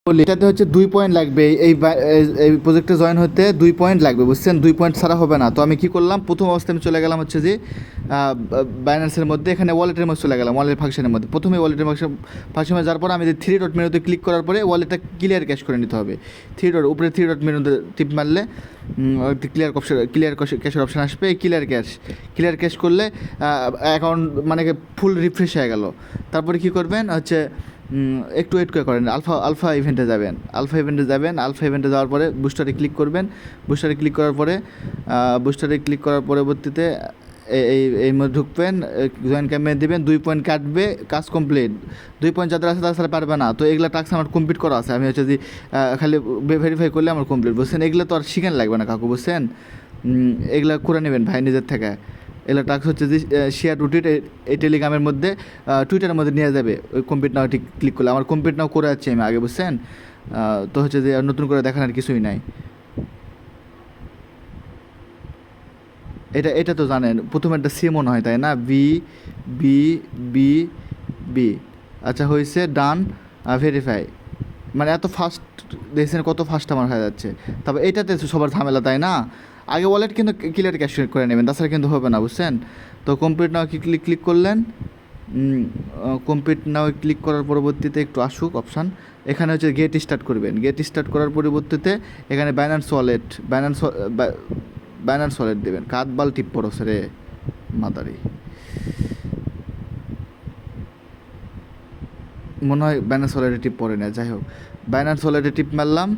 বলি এটাতে হচ্ছে 2 পয়েন্ট লাগবে এই প্রজেক্টে জয়েন হতে 2 পয়েন্ট লাগবে, বুঝছেন? 2 পয়েন্ট ছাড়া হবে না। তো আমি কি করলাম, প্রথম অবস্থায় আমি চলে গেলাম হচ্ছে যে বাইন্যান্সের মধ্যে, এখানে ওয়ালেটের মধ্যে চলে গেলাম, ওয়ালেট ফাংশনের মধ্যে। প্রথমে ওয়ালেটের ফাংশনে যাওয়ার পর আমি যে 3 ডট মেনুতে ক্লিক করার পরে ওয়ালেটটা ক্লিয়ার ক্যাশ করে নিতে হবে। 3 ডট উপরে 3 ডট মেনুতে টিপ মারলে ক্লিয়ার ক্যাশের অপশান আসবে। এই ক্লিয়ার ক্যাশ করলে অ্যাকাউন্ট মানে ফুল রিফ্রেশ হয়ে গেল। তারপরে কি করবেন হচ্ছে একটু ওয়েট করে করেন, আলফা ইভেন্টে যাবেন। আলফা ইভেন্টে যাওয়ার পরে বুস্টারে ক্লিক করবেন। বুস্টারে ক্লিক করার পরবর্তীতে এই মধ্যে ঢুকবেন, জয়েন ক্যাম্পে দেবেন, 2 পয়েন্ট কাটবে, কাজ কমপ্লিট। 2 পয়েন্ট যাদের আছে তারা পারবে না। তো এগুলো টাস্ক আমার কমপ্লিট করা আছে, আমি হচ্ছে যে খালি ভেরিফাই করলে আমার কমপ্লিট, বুঝছেন? এগুলো তো আর শিখেন লাগবে না কাকু, বুঝছেন? এগুলো করে নেবেন ভাই নিজের থেকে। এগুলো টাস্ক হচ্ছে যে শেয়ার টু টুইট, এই টেলিগ্রামের মধ্যে টুইটারের মধ্যে নিয়ে যাবে। ওই কমপ্লিট নাও ঠিক ক্লিক করলে আমার কমপ্লিট নাও করে যাচ্ছি আমি আগে, বুঝছেন? তো হচ্ছে যে আর নতুন করে দেখানোর কিছুই নাই। এটা তো জানেন, প্রথমে একটা সি মনে হয়, তাই না? বি বি বি বি আচ্ছা হয়েছে, ডান, ভেরিফাই। মানে এত ফাস্ট দেখছেন, কত ফাস্ট আমার হয়ে যাচ্ছে। তারপর এইটাতে সবার ঝামেলা, তাই না? আগে ওয়ালেট কিন্তু ক্লিয়ার ক্যাশ করে নেবেন, তাছাড়া কিন্তু হবে না, বুঝছেন? তো কমপ্লিট নাও ক্লিক করলেন। কমপ্লিট নাও ক্লিক করার পরবর্তীতে একটু আসুক অপশান, এখানে হচ্ছে গেট স্টার্ট করবেন। গেট স্টার্ট করার পরিবর্তীতে এখানে বাইন্যান্স ওয়ালেট দেবেন। কাতবাল টিপ পড়ছে রে মাদারি, মনে হয় বাইন্যান্স ওয়ালেটে টিপ পড়ে না। যাই হোক, বাইন্যান্স ওয়ালেটে টিপ মারলাম,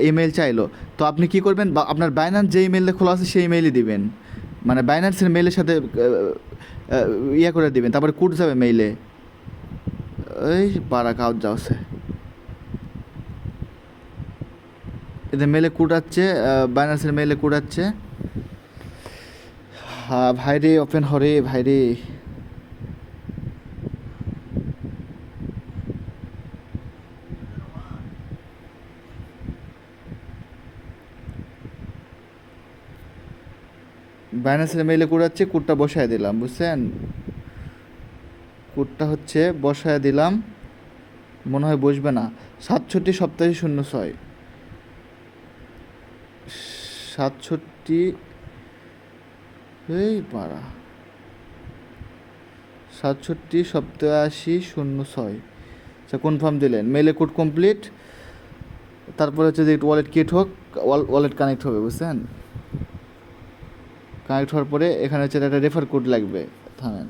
ইমেল চাইলো। তো আপনি কি করবেন, আপনার বাইন্যান্স যে ইমেইলে খোলা আছে সেই ইমেইলই দিবেন, মানে বাইন্যান্সের মেইলের সাথে ইয়ে করে দিবেন। তারপরে কোড যাবে মেইলে, এই পাড়া কাউট যাচ্ছে, এদের মেলে কোড আসছে, বাইন্যান্সের মেলে কোড আসছে। হ্যাঁ ভাইরে, ওপেন হরে ভাইরে। বাইন্যান্সের মেইলে কোড আছে, কোডটা বসায় দিলাম, বুঝছেন? কোডটা হচ্ছে বসায় দিলাম, মনে হয় বসবে না। 678706 67, এই পাড়া 678706। আচ্ছা কনফার্ম দিলেন, মেলে কোড কমপ্লিট। তারপরে হচ্ছে যে ওয়ালেট কিট হোক, ওয়ালেট কানেক্ট হবে, বুঝছেন? কানেক্ট হওয়ার পরে এখানে হচ্ছে একটা রেফার কোড লাগবে, থামেন।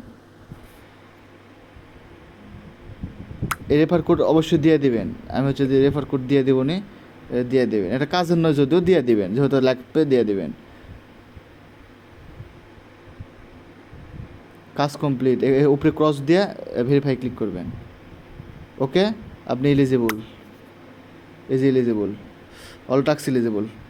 এই রেফার কোড অবশ্যই দিয়ে দিবেন, আমি হচ্ছে যে রেফার কোড দিয়ে দেবো নি, দিয়ে দেবেন। এটা কাজের নয় যদিও দিয়ে দিবেন, যেহেতু লাগবে দিয়ে দিবেন। কাজ কমপ্লিট, উপরে ক্রস দিয়ে ভেরিফাই ক্লিক করবেন। ওকে, আপনি eligible, eligible, all task eligible.